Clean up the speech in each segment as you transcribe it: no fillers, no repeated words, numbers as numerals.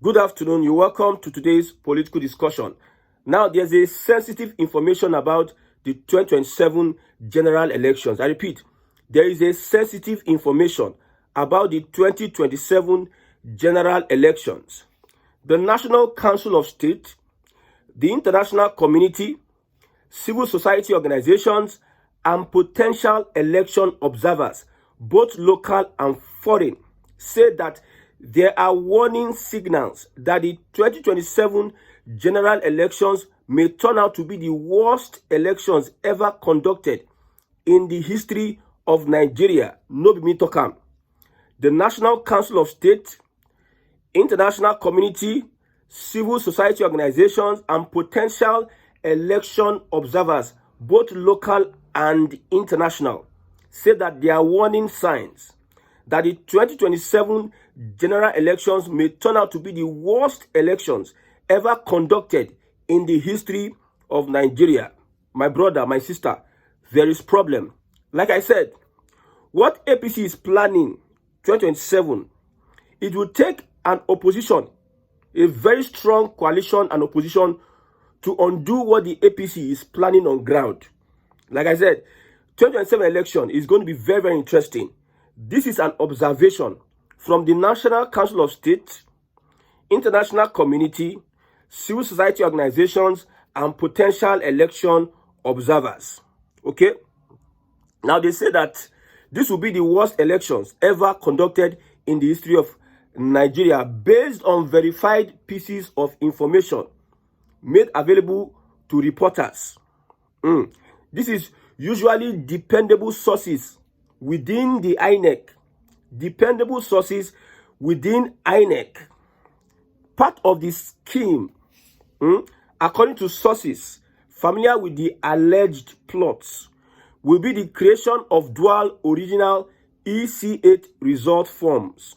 Good afternoon. You're welcome to today's political discussion. Now, there's a sensitive information about the 2027 general elections. I repeat, there is a sensitive information about the 2027 general elections. The National Council of State, the international community, civil society organizations, and potential election observers, both local and foreign, say that there are warning signals that the 2027 general elections may turn out to be the worst elections ever conducted in the history of Nigeria. No be me talk am. The National Council of State, international community, civil society organizations, and potential election observers, both local and international, say that there are warning signs that the 2027 general elections may turn out to be the worst elections ever conducted in the history of Nigeria. My brother, my sister, there is problem. Like I said, what APC is planning 2027, it will take an opposition, a very strong coalition and opposition, to undo what the APC is planning on ground. Like I said, 2027 election is going to be very, very interesting. This is an observation from the National Council of State, international community, civil society organizations, and potential election observers. Okay? Now, they say that this will be the worst elections ever conducted in the history of Nigeria based on verified pieces of information made available to reporters. This is usually dependable sources within the Inec. Dependable sources within Inec. Part of the scheme, according to sources familiar with the alleged plots, will be the creation of dual original EC8 result forms,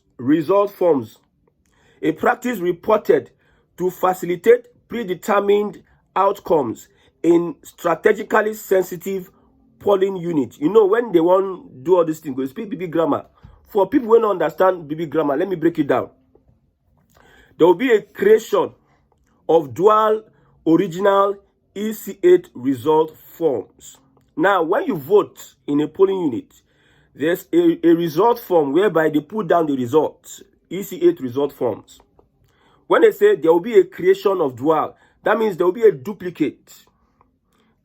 a practice reported to facilitate predetermined outcomes in strategically sensitive polling units. You know, when they want to do all these things, they speak BB grammar. For people who don't understand BB grammar, let me break it down. There will be a creation of dual original EC8 result forms. Now, when you vote in a polling unit, there's a result form whereby they put down the results, EC8 result forms. When they say there will be a creation of dual, that means there will be a duplicate.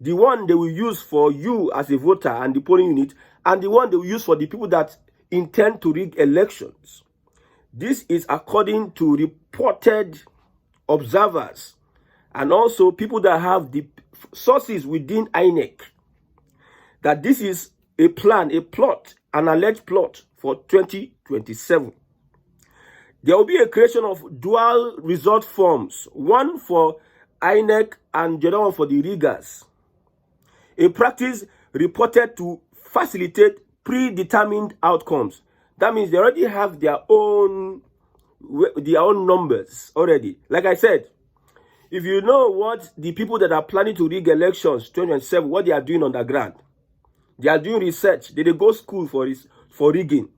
The one they will use for you as a voter and the polling unit, and the one they will use for the people that intend to rig elections. This is according to reported observers and also people that have the sources within Inec, that this is a plan, a plot, an alleged plot for 2027. There will be a creation of dual result forms, one for Inec and the other one for the riggers. A practice reported to facilitate predetermined outcomes. That means they already have their own numbers already. Like I said, if you know what the people that are planning to rig elections 2027, what they are doing on the ground, they are doing research. They go school for rigging.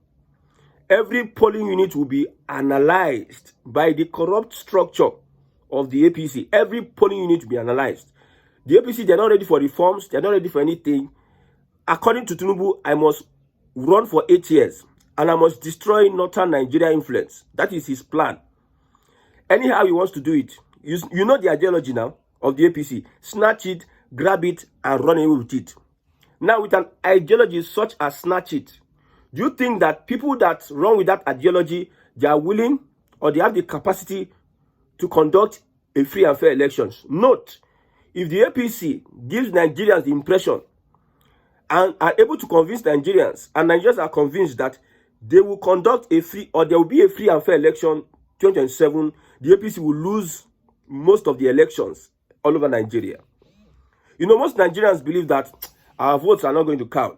Every polling unit will be analyzed by the corrupt structure of the APC. Every polling unit will be analyzed. The APC, they're not ready for reforms. They're not ready for anything. According to Tinubu, I must run for 8 years and I must destroy northern Nigeria influence. That is his plan. Anyhow he wants to do it. You know the ideology now of the APC. Snatch it, grab it, and run away with it. Now, with an ideology such as snatch it, do you think that people that run with that ideology, they are willing or they have the capacity to conduct a free and fair elections? Note, if the APC gives Nigerians the impression and are able to convince Nigerians, and Nigerians are convinced that they will conduct a free, or there will be a free and fair election 2027, the APC will lose most of the elections all over Nigeria. You know, most Nigerians believe that our votes are not going to count.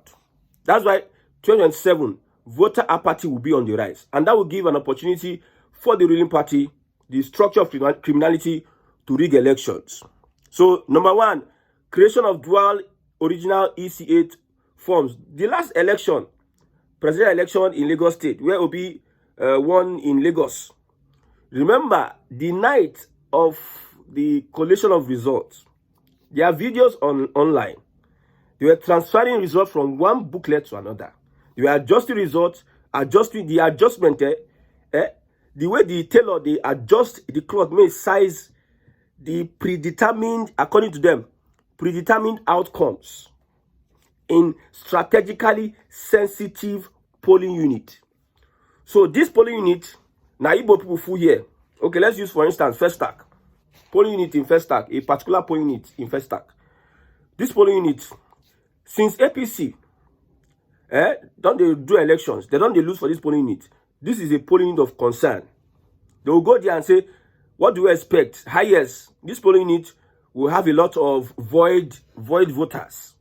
That's why 2027 voter apathy will be on the rise, and that will give an opportunity for the ruling party, the structure of criminality, to rig elections. So, number one, creation of dual original EC8 forms. The last election, presidential election in Lagos State, where Obi won in Lagos, Remember, the night of the collation of results, there are videos online. They were transferring results from one booklet to another. They were adjusting results, adjusting the adjustment. The way the tailor, they adjust the cloth may size the predetermined, according to them, predetermined outcomes in strategically sensitive polling unit. So this polling unit, now Igbo people full here. Okay, let's use for instance first stack. Polling unit in first stack, a particular polling unit in first stack. This polling unit, since APC, don't they do elections? They don't lose for this polling unit. This is a polling unit of concern. They will go there and say, what do we expect? Highest, this polling unit will have a lot of void voters.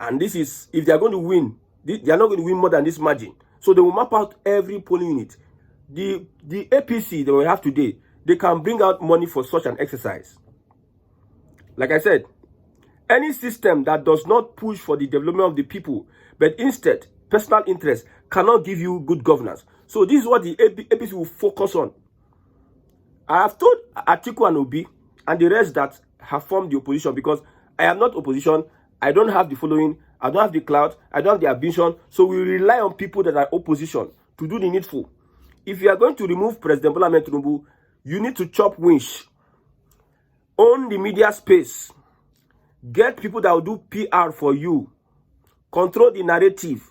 And this is, if they are going to win, they are not going to win more than this margin. So they will map out every polling unit. The APC they will have today, they can bring out money for such an exercise. Like I said, any system that does not push for the development of the people, but instead personal interest, cannot give you good governance. So this is what the APC will focus on. I have told Atiku and Obi and the rest that have formed the opposition, because I am not opposition. I don't have the following. I don't have the clout. I don't have the ambition. So we rely on people that are opposition to do the needful. If you are going to remove President Lament, Tinubu, you need to chop winch, own the media space, get people that will do PR for you, control the narrative.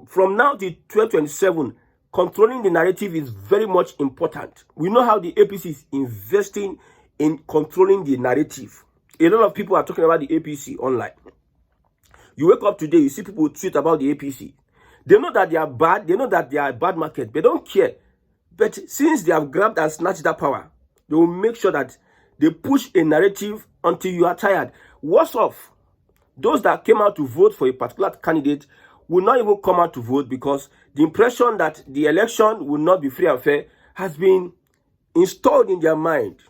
From now to 2027, controlling the narrative is very much important. We know how the APC is investing in controlling the narrative. A lot of people are talking about the APC online. You wake up today, you see people tweet about the APC. They know that they are bad. They know that they are a bad market. They don't care. But since they have grabbed and snatched that power, they will make sure that they push a narrative until you are tired. Worse off, those that came out to vote for a particular candidate will not even come out to vote, because the impression that the election will not be free and fair has been installed in their mind.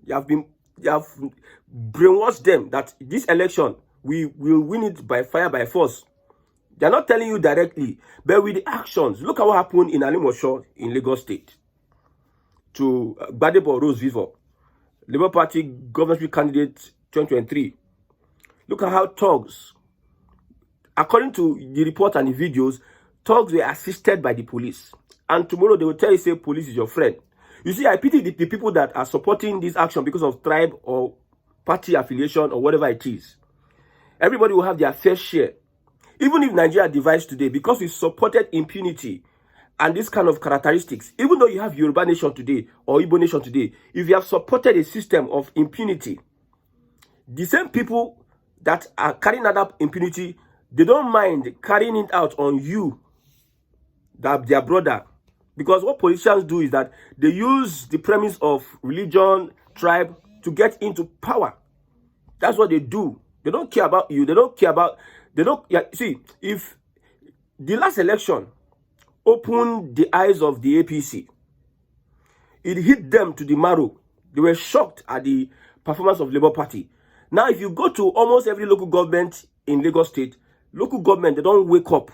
They have brainwashed them that this election, we will win it by fire, by force. They're not telling you directly, but with the actions. Look at what happened in Alimosho in Lagos State to Gbadebo Rose Vivo, Labour Party governorship candidate 2023. Look at how thugs, according to the report and the videos, thugs were assisted by the police. And tomorrow they will tell you, say, police is your friend. You see, I pity the people that are supporting this action because of tribe or party affiliation or whatever it is. Everybody will have their fair share. Even if Nigeria divides today, because we supported impunity and this kind of characteristics, even though you have Yoruba nation today or Igbo nation today, if you have supported a system of impunity, the same people that are carrying out that impunity, they don't mind carrying it out on you, that their brother. Because what politicians do is that they use the premise of religion, tribe to get into power. That's what they do. They don't care about you. They don't care about... see, if the last election opened the eyes of the APC, it hit them to the marrow. They were shocked at the performance of Labour Party. Now, if you go to almost every local government in Lagos State, local government, they don't wake up.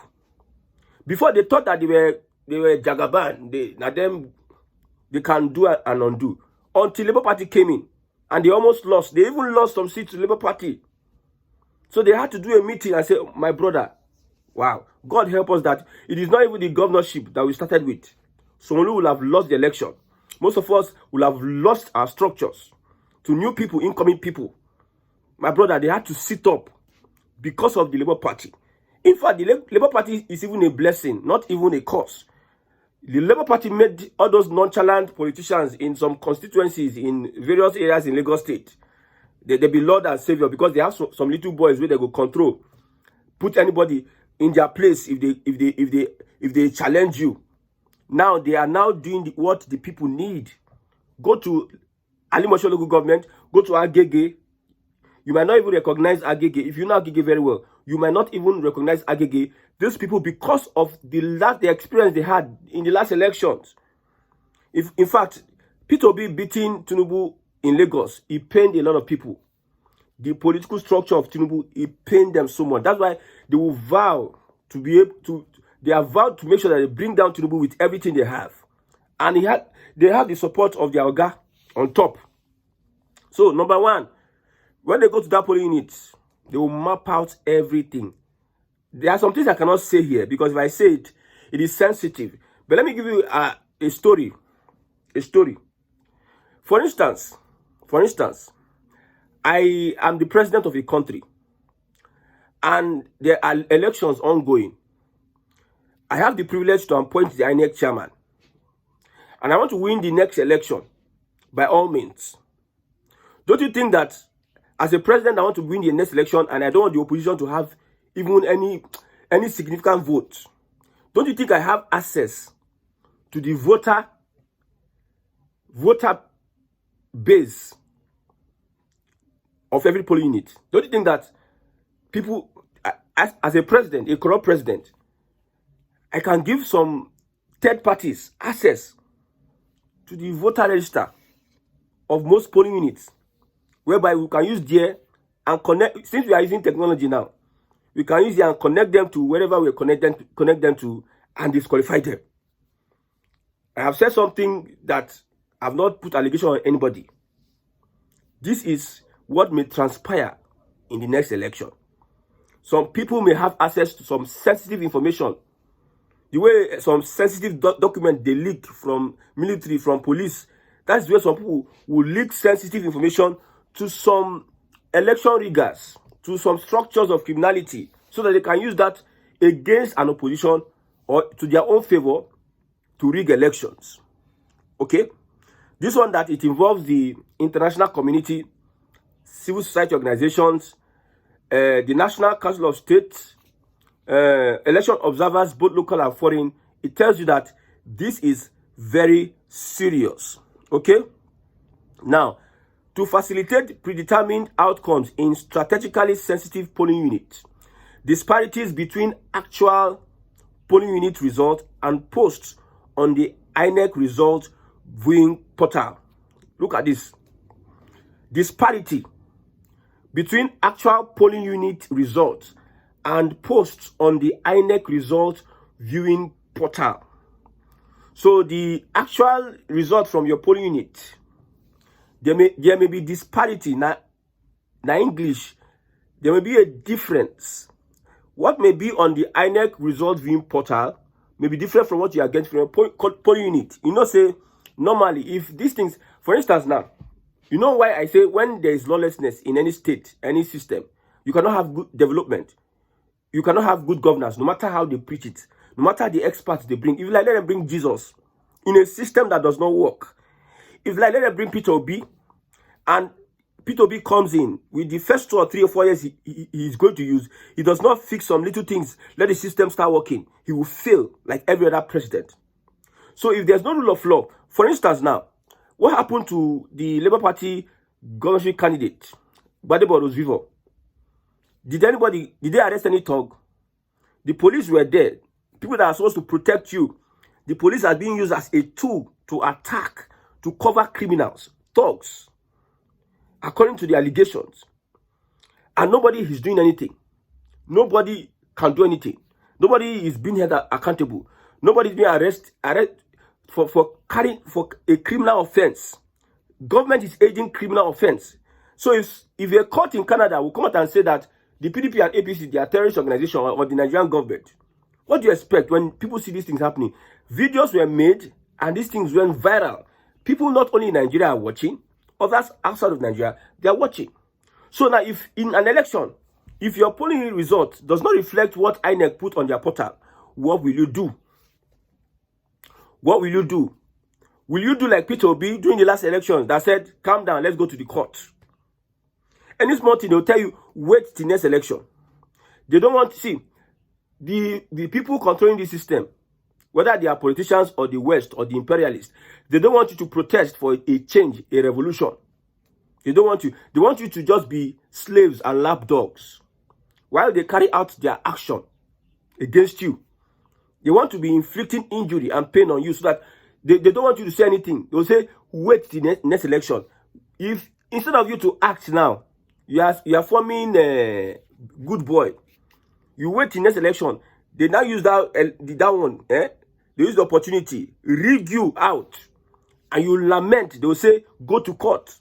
Before, they thought that they were Jagaban. They can do and undo. Until Labour Party came in, and they almost lost. They even lost some seats to Labour Party. So they had to do a meeting and say, my brother, wow, God help us that it is not even the governorship that we started with. Someone will have lost the election. Most of us will have lost our structures to new people, incoming people. My brother, they had to sit up because of the Labour Party. In fact, the Labour Party is even a blessing, not even a curse. The Labour Party made all those nonchalant politicians in some constituencies in various areas in Lagos State. They be Lord and Savior, because they have some little boys where they go control, put anybody in their place if they challenge you. Now they are now doing what the people need. Go to Alimosho local government, go to Agege. You might not even recognize Agege. If you know Agege very well, you might not even recognize Agege. These people, because of the experience they had in the last elections. In fact, Peter Obi beating Tinubu in Lagos, it pained a lot of people. The political structure of Tinubu, it pained them so much. That's why they will vow to be able to, they have vowed to make sure that they bring down Tinubu with everything they have. And they have the support of their Oga on top. So, number one, when they go to that polling unit, they will map out everything. There are some things I cannot say here because if I say it, it is sensitive. But let me give you a story. A story. For instance, I am the president of a country and there are elections ongoing. I have the privilege to appoint the Inec chairman. And I want to win the next election by all means. Don't you think that as a president, I want to win the next election and I don't want the opposition to have even any significant vote? Don't you think I have access to the voter base of every polling unit? Don't you think that people, as a president, a corrupt president, I can give some third parties access to the voter register of most polling units, whereby we can use there and connect? Since we are using technology now, we can use there and connect them to wherever we connect them to and disqualify them. I have said something that I have not put allegation on anybody. This is what may transpire in the next election. Some people may have access to some sensitive information. The way some sensitive document they leak from military, from police, that's where some people will leak sensitive information to some election riggers, to some structures of criminality, so that they can use that against an opposition or to their own favor to rig elections. Okay? This one that it involves the international community, civil society organizations, the National Council of State, election observers, both local and foreign. It tells you that this is very serious. Okay? Now, to facilitate predetermined outcomes in strategically sensitive polling units, disparities between actual polling unit results and posts on the Inec result viewing portal. Look at this. Disparity between actual polling unit results and posts on the Inec result viewing portal. So the actual result from your polling unit, there may be disparity. Now English, there may be a difference. What may be on the Inec result viewing portal may be different from what you are getting from your polling unit. You know, say normally if these things, for instance, now, you know why I say when there is lawlessness in any state, any system, you cannot have good development. You cannot have good governance, no matter how they preach it, no matter the experts they bring. If you like, let them bring Jesus in a system that does not work. If like, let them bring Peter Obi, and Peter Obi comes in with the first 2 or 3 or 4 years he is going to use, he does not fix some little things, let the system start working, he will fail like every other president. So if there's no rule of law, for instance now, what happened to the Labour Party governorship candidate, Gbadebo Rosvivo? Did they arrest any thug? The police were there. People that are supposed to protect you. The police are being used as a tool to attack, to cover criminals, thugs, according to the allegations. And nobody is doing anything. Nobody can do anything. Nobody is being held accountable. Nobody is being arrested for a criminal offense. Government is aiding criminal offense. So if a court in Canada will come out and say that the PDP and APC, they are terrorist organization or the Nigerian government, what do you expect when people see these things happening? Videos were made and these things went viral. People not only in Nigeria are watching, others outside of Nigeria, they are watching. So now if in an election, if your polling result does not reflect what INEC put on their portal, what will you do? What will you do? Will you do like Peter Obi during the last election that said, calm down, let's go to the court? And this morning, they'll tell you, wait till next election. They don't want to see the people controlling the system, whether they are politicians or the West or the imperialists. They don't want you to protest for a change, a revolution. They don't want you. They want you to just be slaves and lapdogs while they carry out their action against you. They want to be inflicting injury and pain on you so that they don't want you to say anything. They'll say, wait till next election. If instead of you to act now, you are forming a good boy. You wait till next election. They now use that one. they use the opportunity, rig you out, and you lament. They will say, go to court.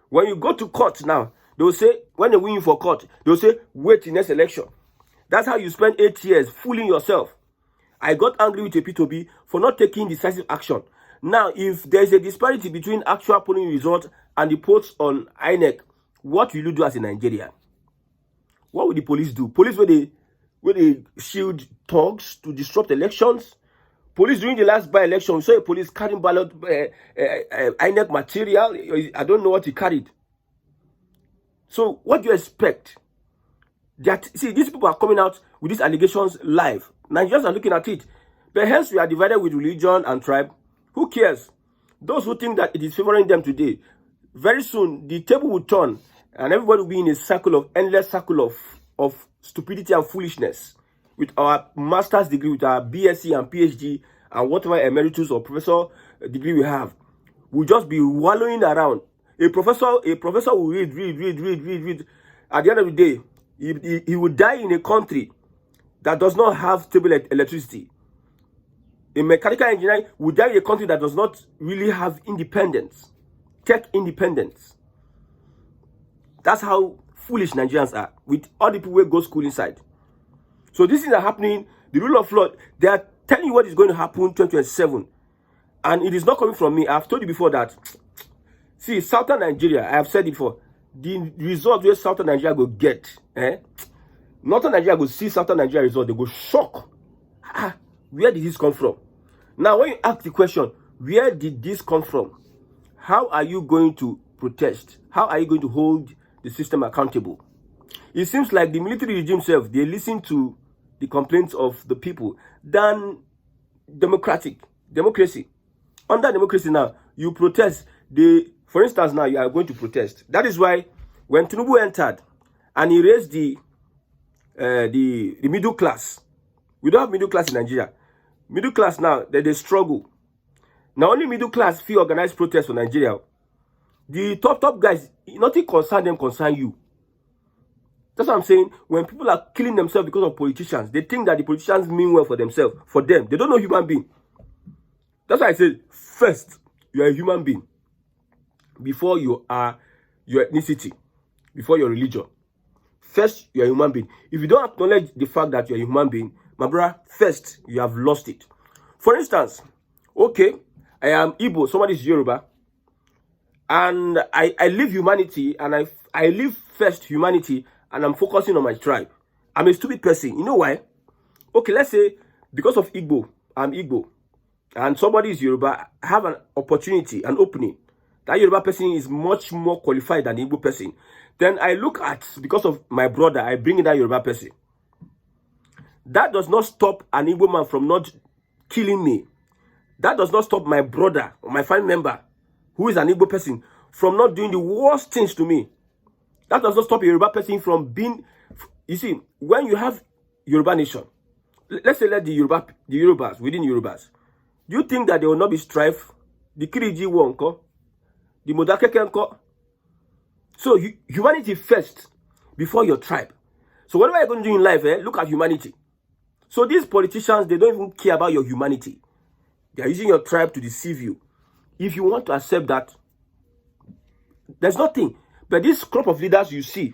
When you go to court now, they will say, when they win you for court, they will say, wait till next election. That's how you spend 8 years fooling yourself. I got angry with a P2B for not taking decisive action. Now, if there's a disparity between actual polling results and the polls on Inec, what will you do as a Nigerian? What will the police do? Police where they shield thugs to disrupt elections? Police during the last by-election, we saw a police carrying ballot Inec material. I don't know what he carried. So what do you expect? See, these people are coming out with these allegations live. Nigerians are looking at it. But hence we are divided with religion and tribe. Who cares? Those who think that it is favoring them today, very soon the table will turn and everybody will be in a circle of endless circle of stupidity and foolishness. With our master's degree, with our BSc and PhD and whatever emeritus or professor degree we have, we'll just be wallowing around. A professor will read. At the end of the day, he will die in a country that does not have stable electricity. A mechanical engineer will die in a country that does not really have independence, tech independence. That's how foolish Nigerians are, with all the people who go school inside. So these things are happening. The rule of law, they are telling you what is going to happen 2027. And it is not coming from me. I've told you before that. See, Southern Nigeria, I have said it before. The result where Southern Nigeria go get, Northern Nigeria go see Southern Nigeria result, they go shock. Where did this come from? Now, when you ask the question, where did this come from? How are you going to protest? How are you going to hold the system accountable? It seems like the military regime itself, they listen to the complaints of the people than democracy. Under democracy now, you protest. For instance, now you are going to protest. That is why when Tinubu entered and he raised the middle class, we don't have middle class in Nigeria. Middle class now, they struggle. Now only middle class feel organized protests for Nigeria. The top guys, nothing concern you. That's what I'm saying. When people are killing themselves because of politicians, they think that the politicians mean well for themselves, for them. They don't know human being. That's why I say, first, you are a human being. Before you are your ethnicity, before your religion. First, you are a human being. If you don't acknowledge the fact that you are a human being, my brother, first, you have lost it. For instance, okay, I am Igbo, somebody is Yoruba, and I live humanity, and I live first humanity, and I'm focusing on my tribe. I'm a stupid person. You know why? Okay, let's say, because of Igbo, I'm Igbo, and somebody is Yoruba, I have an opportunity, an opening. That Yoruba person is much more qualified than the Igbo person. Then I look at, because of my brother, I bring in that Yoruba person. That does not stop an Igbo man from not killing me. That does not stop my brother or my family member, who is an Igbo person, from not doing the worst things to me. That does not stop a Yoruba person from being... You see, when you have Yoruba nation, let's say let the Yorubas, within Yorubas, do you think that there will not be strife? The Kiriji won't, the Modakeke. So humanity first before your tribe. So whatever you're going to do in life, look at humanity. So these politicians, they don't even care about your humanity. They are using your tribe to deceive you. If you want to accept that, there's nothing. But this crop of leaders you see,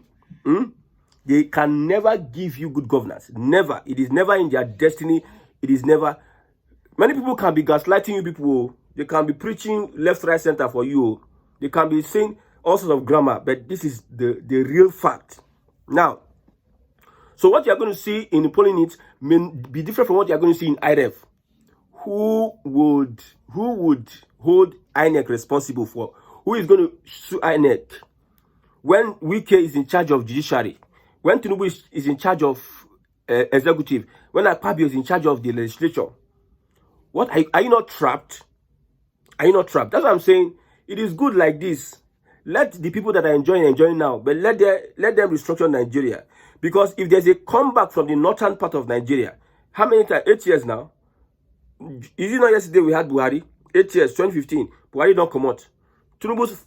they can never give you good governance. Never. It is never in their destiny. It is never. Many people can be gaslighting you people. They can be preaching left, right, center for you. They can be saying all sorts of grammar, but this is the real fact. Now, so what you're going to see in the polling units may be different from what you're going to see in IREF. Who would hold Inec responsible for? Who is going to sue Inec? When Wike is in charge of judiciary, when Tinubu is in charge of executive, when Akpabio is in charge of the legislature, what are you not trapped? Are you not trapped? That's what I'm saying. It is good like this. Let the people that are enjoying now, but let them restructure Nigeria. Because if there's a comeback from the northern part of Nigeria, how many times? 8 years now. Is it not yesterday we had Buhari? 8 years, 2015. Buhari don't come out. Tinubu's,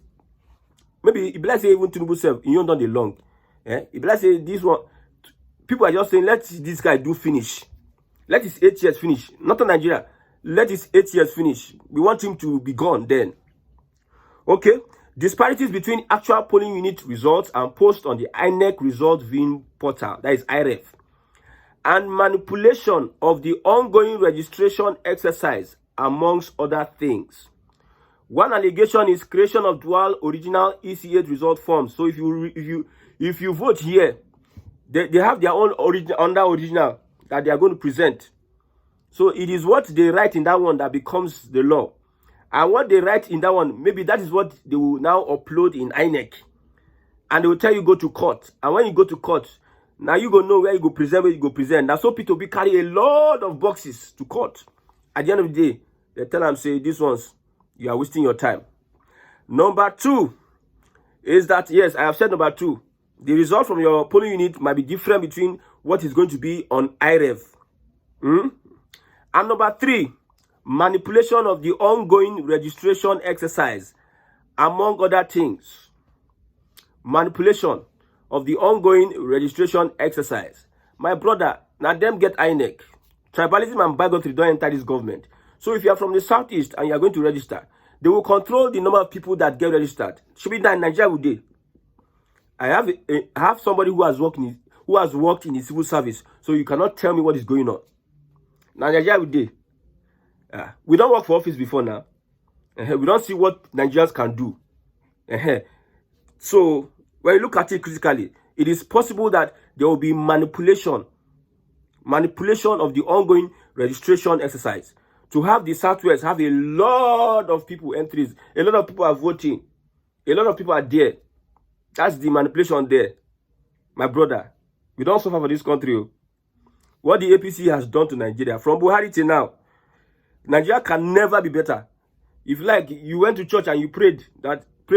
maybe if let's say even Tinubu self, you don't done the long. If let's say this one, people are just saying, let this guy do finish. Let his 8 years finish. Not in Nigeria. let his 8 years finish. We want him to be gone then. Okay. Disparities between actual polling unit results and post on the Inec result viewing portal, that is IREF, and manipulation of the ongoing registration exercise, amongst other things. One allegation is creation of dual original EC8 result forms. So if you vote here, they have their own original that they are going to present. So it is what they write in that one that becomes the law. And what they write in that one, maybe that is what they will now upload in Inec. And they will tell you go to court. And when you go to court, now you go know where you go present, where you go present. Now so people carry a lot of boxes to court. At the end of the day, they tell them, say, these ones, you are wasting your time. Number 2 is that, yes, I have said number 2. The result from your polling unit might be different between what is going to be on IREF. And number 3, manipulation of the ongoing registration exercise, among other things. Manipulation of the ongoing registration exercise. My brother, now them get Inec. Tribalism and bigotry don't enter this government. So if you are from the southeast and you are going to register, they will control the number of people that get registered. Should be done in Nigeria with day. I have somebody who has worked in the civil service, so you cannot tell me what is going on. Now Nigeria with day. We don't work for office before now. We don't see what Nigerians can do. So when you look at it critically, it is possible that there will be manipulation of the ongoing registration exercise. To have the Southwest have a lot of people entries, a lot of people are voting, a lot of people are there. That's the manipulation there. My brother, we don't suffer for this country. What the APC has done to Nigeria, from Buhari till now, Nigeria can never be better. If like you went to church and you pray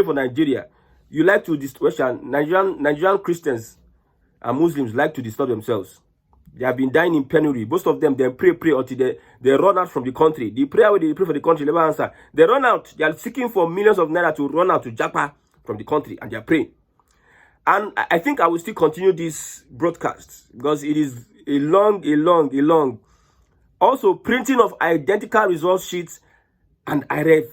for Nigeria, you like to disturb Nigerian Christians and Muslims like to disturb themselves. They have been dying in penury. Most of them, they pray until they run out from the country. The prayer where they pray for the country never answer. They run out. They are seeking for millions of naira to run out to Japa from the country, and they are praying. And I think I will still continue this broadcast because it is a long. Also, printing of identical result sheets and IREF